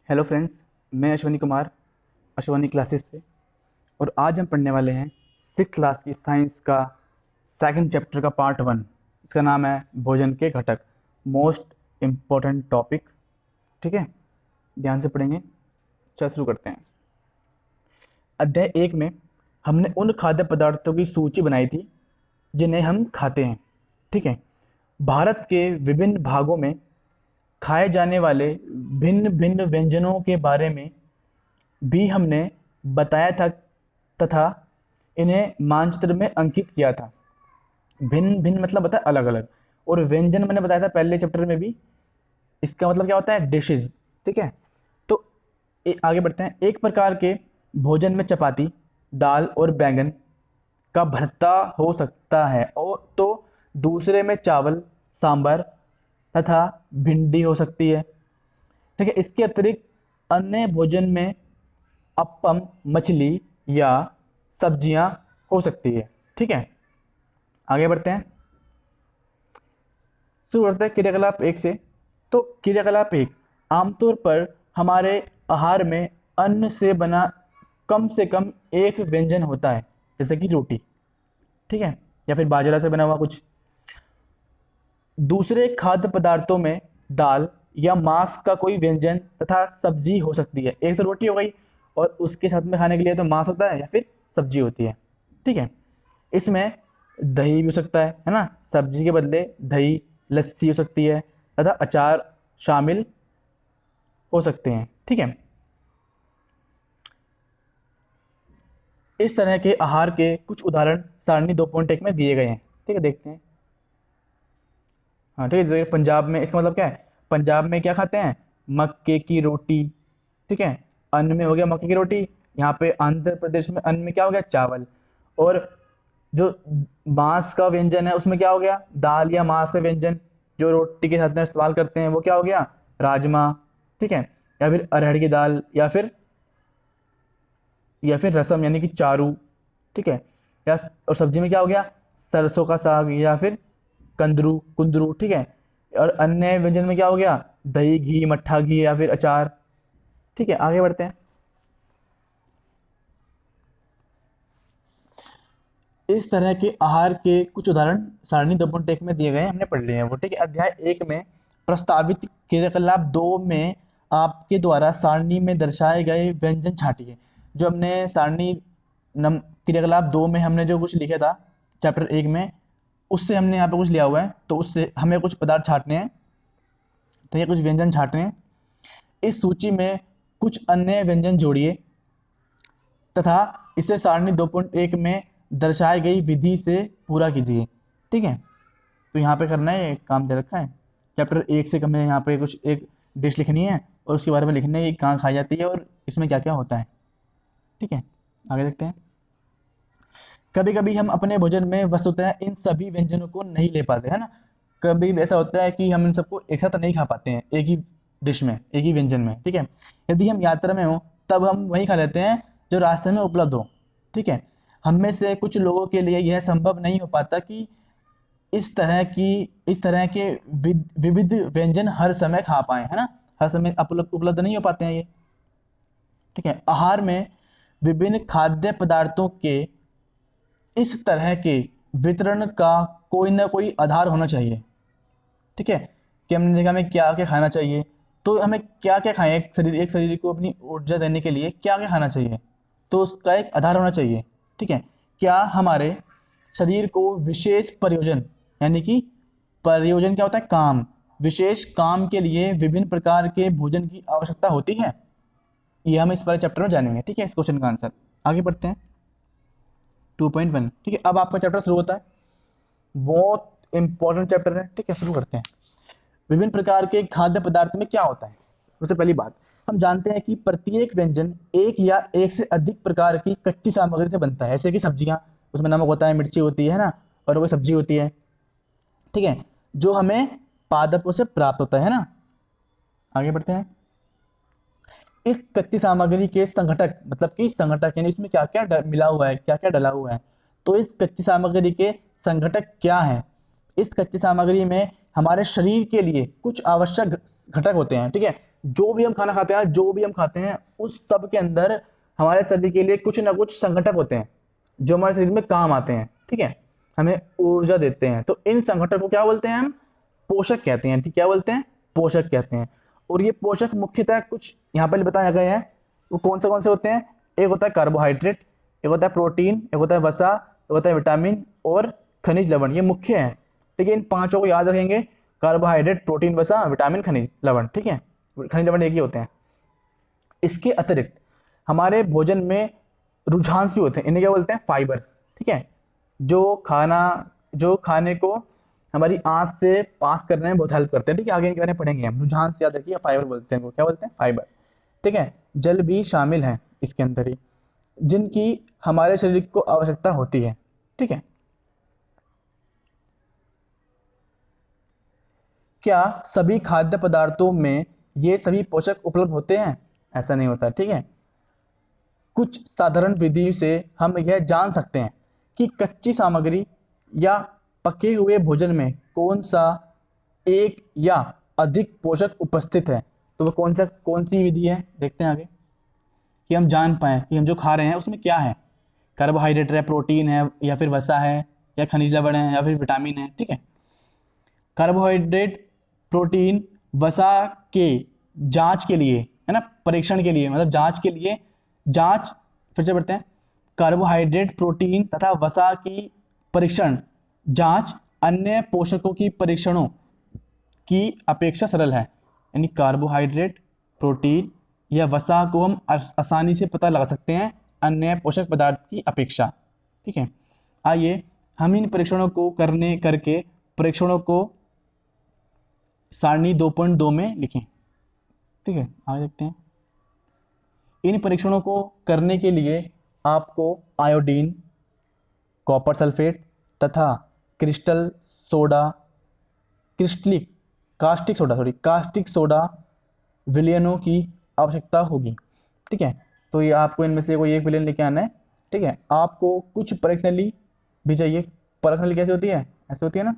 Hello friends, मैं Ashwani Kumar Ashwani classes से। और आज हम पढ़ने वाले हैं 6th क्लास की साइंस का सेकंड चैप्टर का पार्ट 1। इसका नाम है भोजन के घटक, मोस्ट इम्पोर्टेंट टॉपिक। ठीक है, ध्यान से पढ़ेंगे। चल शुरू करते हैं। अध्याय 1 में हमने उन खाद्य पदार्थों की सूची बनाई थी जिन्हें हम खाते हैं। ठीक है, भारत के विभिन्न भागों में खाए जाने वाले भिन्न भिन्न व्यंजनों के बारे में भी हमने बताया था तथा इन्हें मानचित्र में अंकित किया था। भिन्न भिन्न मतलब होता है अलग अलग, और व्यंजन मैंने बताया था पहले चैप्टर में भी। इसका मतलब क्या होता है? डिशेज। ठीक है, तो आगे बढ़ते हैं। एक प्रकार के भोजन में चपाती, दाल और बैंगन का भरता हो सकता है, और तो दूसरे में चावल, सांभर तथा भिंडी हो सकती है। ठीक है, इसके अतिरिक्त अन्य भोजन में अप्पम, मछली या सब्जियां हो सकती है। ठीक है, आगे बढ़ते हैं। शुरू करते हैं क्रियाकलाप 1 से। तो क्रियाकलाप 1, आमतौर पर हमारे आहार में अन्न से बना कम से कम एक व्यंजन होता है, जैसे कि रोटी। ठीक है, या फिर बाजरा से बना हुआ कुछ। दूसरे खाद्य पदार्थों में दाल या मांस का कोई व्यंजन तथा सब्जी हो सकती है। एक तो रोटी हो गई, और उसके साथ में खाने के लिए तो मांस होता है या फिर सब्जी होती है। ठीक है, इसमें दही भी हो सकता है ना? सब्जी के बदले दही, लस्सी हो सकती है तथा अचार शामिल हो सकते हैं। ठीक है, इस तरह के आहार के कुछ उदाहरण सारणी 2.1 में दिए गए हैं। ठीक है, देखते हैं। हाँ ठीक है, जैसे पंजाब में इसका मतलब क्या है? पंजाब में क्या खाते हैं? मक्के की रोटी। ठीक है, अन्न में हो गया मक्के की रोटी। यहाँ पे आंध्र प्रदेश में अन्न में क्या हो गया? चावल। और जो मांस का व्यंजन है उसमें क्या हो गया? दाल या मांस का व्यंजन जो रोटी के साथ में इस्तेमाल करते हैं वो क्या हो गया? राजमा। ठीक है, या फिर अरहर की दाल, या फिर रसम यानी कि चारू। ठीक है, या और सब्जी में क्या हो गया? सरसों का साग या फिर कंदरू कुंदरू। ठीक है, और अन्य व्यंजन में क्या हो गया? दही, घी, मट्ठा घी या फिर अचार। ठीक है, आगे बढ़ते हैं। इस तरह के आहार के कुछ उदाहरण सारणी 2.1 में दिए गए हैं, हमने पढ़ लिए हैं वो। ठीक है, अध्याय 1 में प्रस्तावित क्रियाकलाप 2 में आपके द्वारा सारणी में दर्शाए गए व्यंजन छांटिए। जो हमने सारणी क्रियाकलाप 2 में हमने जो कुछ लिखा था चैप्टर 1 में, उससे हमने यहाँ पे कुछ लिया हुआ है, तो उससे हमें कुछ पदार्थ छांटने हैं। तो ये कुछ व्यंजन छांटने हैं। इस सूची में कुछ अन्य व्यंजन जोड़िए तथा इसे सारणी 2.1 में दर्शाई गई विधि से पूरा कीजिए। ठीक है, तो यहाँ पे करना है, एक काम दे रखा है। चैप्टर 1 से हमें यहाँ पे कुछ एक डिश लिखनी है, और उसके बारे में लिखना है, ये कहाँ खाई जाती है और इसमें क्या क्या होता है। ठीक है, आगे देखते हैं। कभी कभी हम अपने भोजन में वस्तुतः इन सभी व्यंजनों को नहीं ले पाते, है ना? कभी ऐसा होता है कि हम इन सबको एक साथ नहीं खा पाते हैं, एक ही डिश में, एक ही व्यंजन में। ठीक है, यदि हम यात्रा में हो तब हम वही खा लेते हैं जो रास्ते में उपलब्ध हो। ठीक है, हम में से कुछ लोगों के लिए यह संभव नहीं हो पाता कि इस तरह के विविध व्यंजन हर समय खा पाए, है ना? हर समय उपलब्ध नहीं हो पाते हैं ये। ठीक है, आहार में विभिन्न खाद्य पदार्थों के इस तरह के वितरण का कोई ना कोई आधार होना चाहिए। ठीक है, कि हमने देखा हमें क्या क्या खाना चाहिए, तो हमें क्या क्या खाएं, एक शरीर को अपनी ऊर्जा देने के लिए क्या क्या खाना चाहिए, तो उसका एक आधार होना चाहिए। ठीक है, क्या हमारे शरीर को विशेष प्रयोजन, यानी कि प्रयोजन क्या होता है? काम। विशेष काम के लिए विभिन्न प्रकार के भोजन की आवश्यकता होती है, ये हम इस वाले चैप्टर में जानेंगे। ठीक है, इस क्वेश्चन का आंसर। आगे बढ़ते हैं 2.1। ठीक है, अब आपका चैप्टर शुरू होता है, बहुत इंपॉर्टेंट चैप्टर है। ठीक है, शुरू करते हैं। विभिन्न प्रकार के खाद्य पदार्थ में क्या होता है? सबसे पहली बात, हम जानते हैं कि प्रत्येक व्यंजन एक या एक से अधिक प्रकार की कच्ची सामग्री से बनता है। जैसे कि सब्जियां, उसमें नमक होता है, मिर्ची होती है ना, और वो सब्जी होती है। ठीक है, जो हमें पादपों से प्राप्त होता है ना। आगे बढ़ते हैं। इस कच्ची सामग्री के संघटक, मतलब कि संघटक यानी इसमें क्या क्या मिला हुआ है, क्या क्या डला हुआ है, तो इस कच्ची सामग्री के संघटक क्या है? इस कच्ची सामग्री में हमारे शरीर के लिए कुछ आवश्यक घटक होते हैं। ठीक है, जो भी हम खाना खाते हैं, जो भी हम खाते हैं, उस सब के अंदर हमारे शरीर के लिए कुछ ना कुछ संघटक होते हैं जो हमारे शरीर में काम आते हैं, ठीक है, हमें ऊर्जा देते हैं। तो इन संघटक को क्या बोलते हैं हम? पोषक कहते हैं, ठीक, क्या बोलते हैं? पोषक कहते हैं। और ये पोषक मुख्यतः कुछ यहाँ पर बताए गए हैं, वो कौन से होते हैं? एक होता है कार्बोहाइड्रेट, एक होता है प्रोटीन, एक होता है वसा, एक होता है विटामिन और खनिज लवण। ये मुख्य है, ठीक है, इन पांचों को याद रखेंगे, कार्बोहाइड्रेट, प्रोटीन, वसा, विटामिन, खनिज लवण, ठीक है, खनिज लवण एक ही होते हैं। इसके अतिरिक्त हमारे भोजन में रुझांस भी होते हैं, इन्हें क्या बोलते हैं? फाइबर्स, ठीक है, जो खाने को हमारी आंत से पास करने में बहुत हेल्प करते हैं, ठीक है, आगे इनके बारे में पढ़ेंगे हम। रुझांस याद रखिए, फाइबर बोलते हैं इनको, क्या बोलते हैं? फाइबर, ठीक है। जल भी शामिल है इसके अंदर ही, जिनकी हमारे शरीर को आवश्यकता होती है, ठीक है। क्या सभी खाद्य पदार्थों में ये सभी पोषक उपलब्ध होते हैं? ऐसा नहीं होता, ठीक है। कुछ साधारण विधि से हम यह जान सकते हैं कि कच्ची सामग्री या पके हुए भोजन में कौन सा एक या अधिक पोषक उपस्थित है। तो वो कौन सी विधि है, देखते हैं आगे, कि हम जान पाए कि हम जो खा रहे हैं उसमें क्या है, कार्बोहाइड्रेट है, प्रोटीन है, या फिर वसा है, या खनिज लवण है, या फिर विटामिन है, ठीक है। कार्बोहाइड्रेट, प्रोटीन, वसा के जांच के लिए, है ना, परीक्षण के लिए, मतलब जांच के लिए, जांच, फिर से पढ़ते हैं, कार्बोहाइड्रेट, प्रोटीन तथा वसा की परीक्षण जांच अन्य पोषकों की परीक्षणों की अपेक्षा सरल है। यानी कार्बोहाइड्रेट, प्रोटीन या वसा को हम आसानी से पता लगा सकते हैं अन्य पोषक पदार्थ की अपेक्षा, ठीक है। आइए हम इन परीक्षणों को करके परीक्षणों को सारणी 2.2 में लिखें, ठीक है, आगे देखते हैं। इन परीक्षणों को करने के लिए आपको आयोडीन, कॉपर सल्फेट तथा क्रिस्टल सोडा कास्टिक सोडा विलयनों की आवश्यकता होगी, ठीक है। तो ये आपको इनमें से कोई एक विलयन लेके आना है, ठीक है। आपको कुछ परखनली भी चाहिए। परखनली कैसे होती है? ऐसे होती है ना।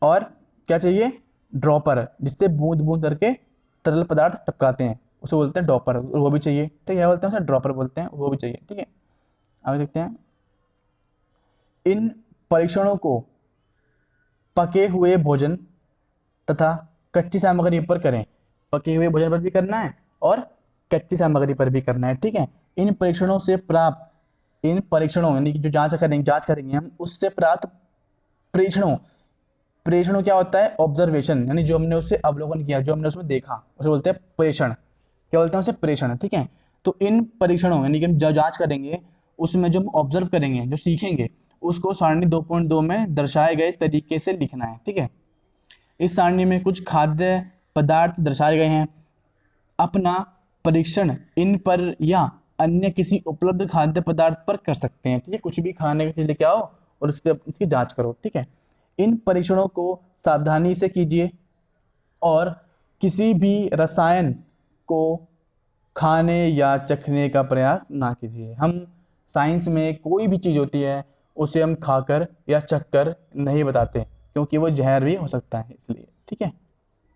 और क्या चाहिए? ड्रॉपर, जिससे बूंद बूंद करके तरल पदार्थ टपकाते हैं, उसे बोलते हैं ड्रॉपर, वो भी चाहिए, ठीक है, बोलते हैं उसे ड्रॉपर बोलते हैं, वो भी चाहिए, ठीक है। आगे देखते हैं। इन परीक्षणों को पके हुए भोजन तथा कच्ची सामग्री पर करें। पके हुए भोजन पर भी करना है और कच्ची सामग्री पर भी करना है, ठीक है। इन परीक्षणों यानी कि जो जांच करेंगे हम, उससे प्राप्त प्रेक्षणों क्या होता है? ऑब्जर्वेशन, यानी जो हमने उससे अवलोकन किया, जो हमने उसमें देखा, उसे बोलते हैं प्रेषण। क्या बोलते हैं उसे? प्रेषण, ठीक है। तो इन परीक्षणों यानी कि हम जो जांच करेंगे, उसमें जो हम ऑब्जर्व करेंगे, जो सीखेंगे, उसको सारणी 2.2 में दर्शाए गए तरीके से लिखना है, ठीक है। इस सारणी में कुछ खाद्य पदार्थ दर्शाए गए हैं। अपना परीक्षण इन पर या अन्य किसी उपलब्ध खाद्य पदार्थ पर कर सकते हैं, ठीक है। कुछ भी खाने की चीज लेके आओ और इसकी जांच करो, ठीक है। इन परीक्षणों को सावधानी से कीजिए और किसी भी रसायन को खाने या चखने का प्रयास ना कीजिए। हम साइंस में कोई भी चीज़ होती है उसे हम खाकर या चखकर नहीं बताते, क्योंकि वो जहर भी हो सकता है, इसलिए, ठीक है।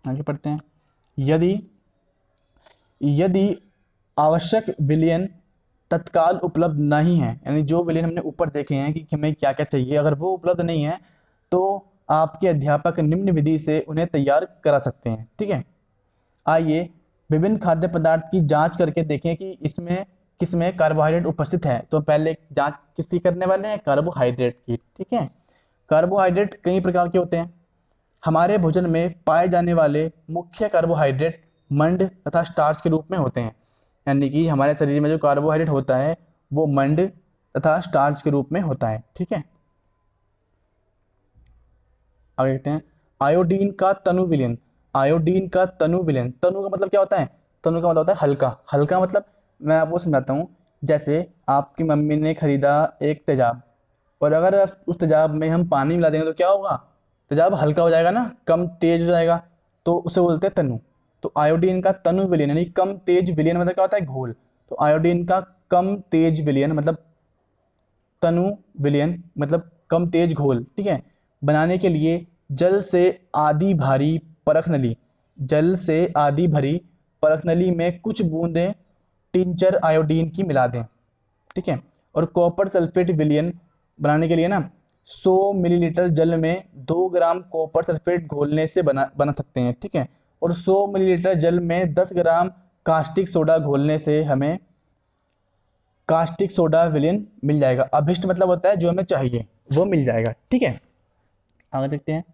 आगे पढ़ते हैं। यदि आवश्यक विलयन तत्काल उपलब्ध नहीं है, यानी जो विलयन हमने ऊपर देखे हैं कि हमें क्या क्या चाहिए, अगर वो उपलब्ध नहीं है तो आपके अध्यापक निम्न विधि से उन्हें तैयार करा सकते हैं, ठीक है। आइए विभिन्न खाद्य पदार्थ की जांच करके देखें कि इसमें किसमें कार्बोहाइड्रेट उपस्थित है। तो पहले जांच किसकी करने वाले हैं? कार्बोहाइड्रेट की, ठीक है। कार्बोहाइड्रेट कई प्रकार के होते हैं। हमारे भोजन में पाए जाने वाले मुख्य कार्बोहाइड्रेट मंड तथा स्टार्च के रूप में होते हैं, यानी कि हमारे शरीर में जो कार्बोहाइड्रेट होता है वो मंड तथा स्टार्च के रूप में होता है, ठीक है। आगे देखते हैं। आयोडीन का तनु विलयन। तनु का मतलब क्या होता है? तनु का मतलब होता है हल्का। हल्का मतलब, मैं आपको समझाता हूँ। जैसे आपकी मम्मी ने खरीदा एक तेजाब, और अगर उस तेजाब में हम पानी मिला देंगे तो क्या होगा? तेजाब हल्का हो जाएगा ना, कम तेज हो जाएगा, तो उसे बोलते हैं तनु। तो आयोडीन का तनु विलयन यानी कम तेज विलयन मतलब क्या होता है? घोल। तो आयोडीन का कम तेज विलयन मतलब तनु विलयन मतलब कम तेज घोल, ठीक है, बनाने के लिए जल से आधी भारी परख नली, जल से आधी भरी परख नली में कुछ बूंदें टिंचर आयोडीन की मिला दें, ठीक है। और कॉपर सल्फेट विलयन बनाने के लिए ना 100 मिलीलीटर जल में 2 ग्राम कॉपर सल्फेट घोलने से बना सकते हैं, ठीक है। और 100 मिलीलीटर जल में 10 ग्राम कास्टिक सोडा घोलने से हमें कास्टिक सोडा विलयन मिल जाएगा। अभिष्ट मतलब होता है जो हमें चाहिए वो मिल जाएगा, ठीक है। आगे देखते हैं।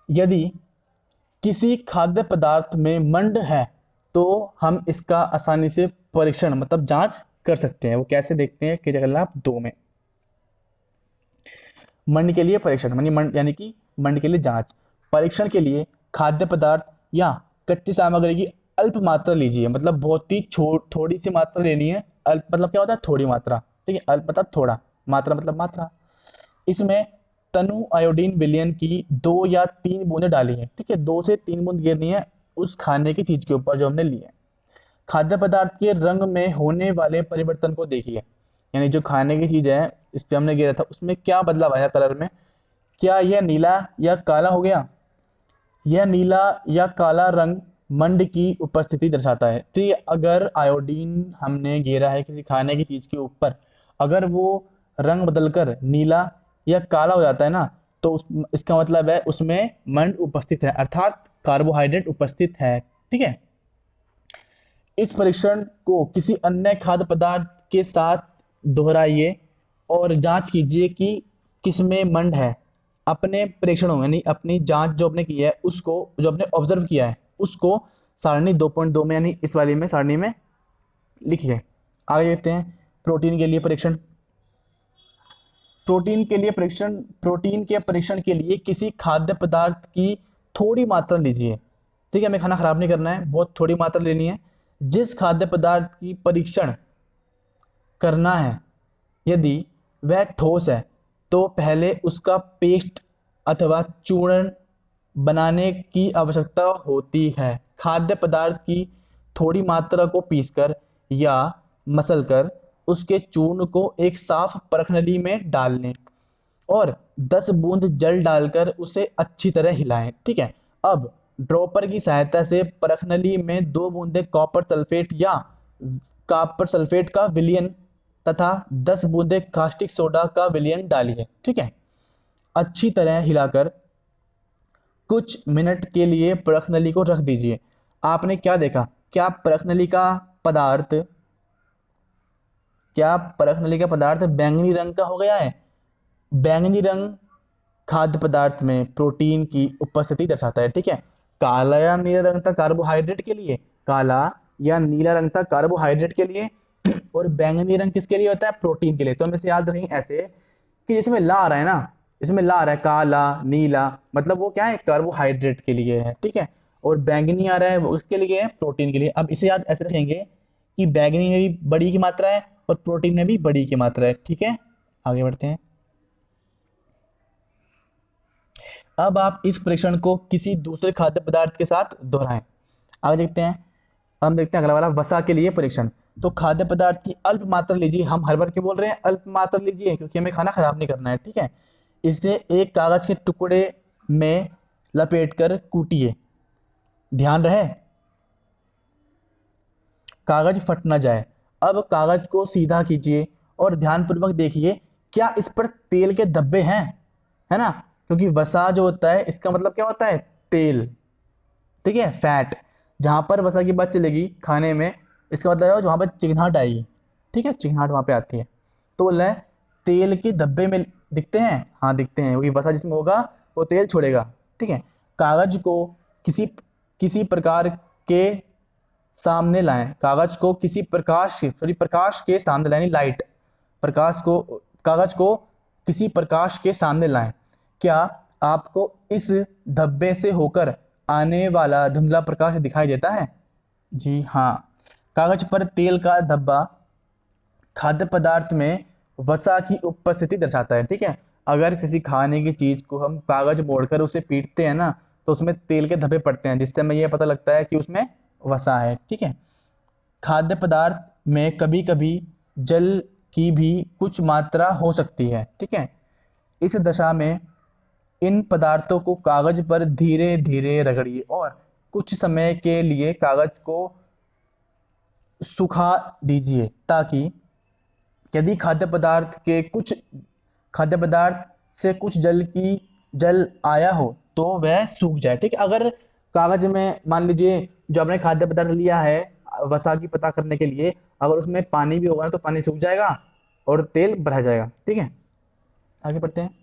यदि किसी खाद्य पदार्थ में मंड है तो हम इसका आसानी से परीक्षण मतलब जांच कर सकते हैं। वो कैसे देखते हैं कि क्रियाकलाप 2 में मंड के लिए परीक्षण यानी कि मंड के लिए जांच। परीक्षण के लिए खाद्य पदार्थ या कच्ची सामग्री की अल्प मात्रा लीजिए, मतलब बहुत ही थोड़ी सी मात्रा लेनी है। अल्प मतलब क्या होता है? थोड़ी मात्रा, ठीक है। अल्प मतलब थोड़ा, मात्रा मतलब मात्रा। इसमें तनु आयोडीन विलयन की 2 या 3 बूंदें डाली है, ठीक है। 2 से 3 बूंद गिरनी है उस खाने की चीज के ऊपर जो हमने ली है। खाद्य पदार्थ के रंग में होने वाले परिवर्तन को देखिए, यानी जो खाने की चीज है इस पे हमने गिरा था उसमें क्या बदलाव आया कलर में, क्या यह नीला या काला हो गया? यह नीला या काला रंग मंड की उपस्थिति दर्शाता है। तो ये अगर आयोडीन हमने गिरा है किसी खाने की चीज के ऊपर, अगर वो रंग बदलकर नीला या काला हो जाता है ना, तो इसका मतलब है उसमें मंड उपस्थित है, अर्थात कार्बोहाइड्रेट उपस्थित है, ठीक है। इस परीक्षण को किसी अन्य खाद्य पदार्थ के साथ दोहराइए और जांच कीजिए कि किसमें मंड है। अपने प्रेक्षणों यानी अपनी जांच जो आपने की है उसको, जो आपने ऑब्जर्व किया है उसको सारणी 2.2 में यानी इस वाली में सारणी में लिखिए। आगे देखते हैं प्रोटीन के लिए परीक्षण। प्रोटीन के परीक्षण के लिए किसी खाद्य पदार्थ की थोड़ी मात्रा लीजिए, ठीक है। हमें खाना खराब नहीं करना है, बहुत थोड़ी मात्रा लेनी है। जिस खाद्य पदार्थ की परीक्षण करना है यदि वह ठोस है तो पहले उसका पेस्ट अथवा चूर्ण बनाने की आवश्यकता होती है। खाद्य पदार्थ की थोड़ी मात्रा को पीसकर या मसलकर उसके चूर्ण को एक साफ परखनली में डाल लें और 10 बूंद जल डालकर उसे अच्छी तरह हिलाएं, ठीक है। अब ड्रॉपर की सहायता से परखनली में 2 बूंदे कॉपर सल्फेट या कॉपर सल्फेट का विलयन तथा 10 बूंदे कास्टिक सोडा का विलयन डालिए, ठीक है। अच्छी तरह हिलाकर कुछ मिनट के लिए परखनली को रख दीजिए। आपने क्या देखा? क्या परखनली का पदार्थ बैंगनी रंग का हो गया है? बैंगनी रंग खाद्य पदार्थ में प्रोटीन की उपस्थिति दर्शाता है, ठीक है। काला या नीला रंग था कार्बोहाइड्रेट के लिए, काला या नीला रंग था कार्बोहाइड्रेट के लिए और बैंगनी रंग किसके लिए होता है? प्रोटीन के लिए। तो हम इसे याद रखेंगे ऐसे कि जिसमें ला आ रहा है ना, इसमें ला आ रहा है काला नीला, मतलब वो क्या है? कार्बोहाइड्रेट के लिए है, ठीक है। और बैंगनी आ रहा है वो उसके लिए है? प्रोटीन के लिए। अब इसे याद ऐसे रखेंगे कि बैंगनी में भी बड़ी की मात्रा है और प्रोटीन में भी बड़ी की मात्रा है, ठीक है। आगे बढ़ते हैं। अब आप इस परीक्षण को किसी दूसरे खाद्य पदार्थ के साथ दोहराएं। आगे देखते हैं। हम देखते हैं अगला वाला वसा के लिए परीक्षण। तो खाद्य पदार्थ की अल्प मात्रा लीजिए, हम हर बार क्यों बोल रहे हैं अल्प मात्रा लीजिए? क्योंकि हमें खाना खराब नहीं करना है, ठीक है। इसे एक कागज के टुकड़े में लपेटकर कूटिए, ध्यान रहे कागज फट ना जाए। अब कागज को सीधा कीजिए और ध्यानपूर्वक देखिए क्या इस पर तेल के धब्बे हैं, है ना। क्योंकि वसा जो होता है इसका मतलब क्या होता है? तेल, ठीक है, फैट। जहां पर वसा की बात चलेगी खाने में, इसका मतलब है जहां पर चिकनाहट आएगी, ठीक है, चिकनाहट वहां पे आती है। तो बोल रहा है तेल के धब्बे में दिखते हैं, हाँ दिखते हैं, वही वसा जिसमें होगा वो तेल छोड़ेगा, ठीक है। कागज को किसी किसी प्रकार के सामने लाएं, कागज को किसी प्रकाश के सामने लाएं, लाइट प्रकाश को कागज को किसी प्रकाश के सामने लाएं। क्या आपको इस धब्बे से होकर आने वाला धुंधला प्रकाश दिखाई देता है? जी हाँ। कागज पर तेल का धब्बा खाद्य पदार्थ में वसा की उपस्थिति दर्शाता है, ठीक है। अगर किसी खाने की चीज को हम कागज मोड़कर उसे पीटते हैं ना तो उसमें तेल के धब्बे पड़ते हैं, जिससे हमें यह पता लगता है कि उसमें वसा है, ठीक है। खाद्य पदार्थ में कभी कभी जल की भी कुछ मात्रा हो सकती है, ठीक है। इस दशा में इन पदार्थों को कागज पर धीरे धीरे रगड़िए और कुछ समय के लिए कागज को सुखा दीजिए, ताकि यदि खाद्य पदार्थ से कुछ जल आया हो तो वह सूख जाए। ठीक है, अगर कागज में मान लीजिए जो आपने खाद्य पदार्थ लिया है वसा की पता करने के लिए, अगर उसमें पानी भी होगा ना तो पानी सूख जाएगा और तेल बढ़ा जाएगा। ठीक है, आगे बढ़ते हैं।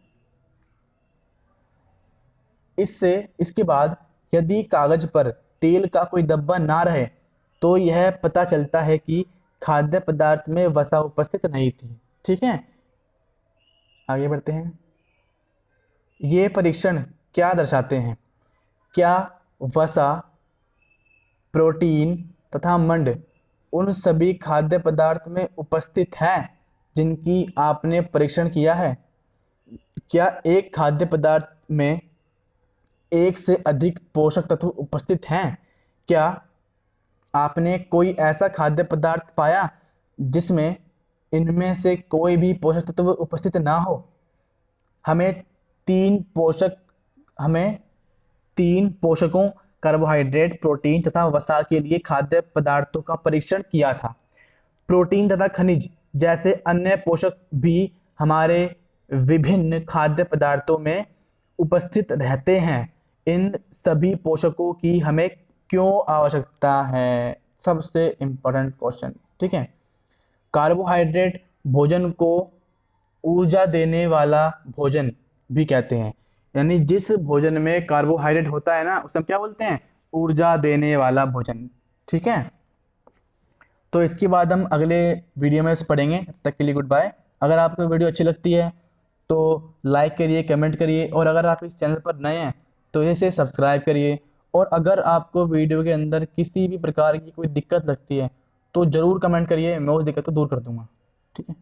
इसके बाद यदि कागज पर तेल का कोई धब्बा ना रहे तो यह पता चलता है कि खाद्य पदार्थ में वसा उपस्थित नहीं थी। ठीक है, आगे बढ़ते हैं। ये परीक्षण क्या दर्शाते हैं? क्या वसा, प्रोटीन तथा मंड उन सभी खाद्य पदार्थ में उपस्थित है जिनकी आपने परीक्षण किया है? क्या एक खाद्य पदार्थ में एक से अधिक पोषक तत्व उपस्थित हैं? क्या आपने कोई ऐसा खाद्य पदार्थ पाया जिसमें इनमें से कोई भी पोषक तत्व उपस्थित ना हो? हमें तीन पोषकों कार्बोहाइड्रेट, प्रोटीन तथा वसा के लिए खाद्य पदार्थों का परीक्षण किया था। प्रोटीन तथा खनिज जैसे अन्य पोषक भी हमारे विभिन्न खाद्य पदार्थों में उपस्थित रहते हैं। इन सभी पोषकों की हमें क्यों आवश्यकता है? सबसे इंपॉर्टेंट क्वेश्चन। ठीक है, कार्बोहाइड्रेट भोजन को ऊर्जा देने वाला भोजन भी कहते हैं, यानी जिस भोजन में कार्बोहाइड्रेट होता है ना उसे हम क्या बोलते हैं? ऊर्जा देने वाला भोजन। ठीक है, तो इसके बाद हम अगले वीडियो में पढ़ेंगे। तब तक के लिए गुड बाय। अगर आपको वीडियो अच्छी लगती है तो लाइक करिए, कमेंट करिए, और अगर आप इस चैनल पर नए हैं तो इसे सब्सक्राइब करिए। और अगर आपको वीडियो के अंदर किसी भी प्रकार की कोई दिक्कत लगती है तो ज़रूर कमेंट करिए, मैं उस दिक्कत को दूर कर दूंगा। ठीक है।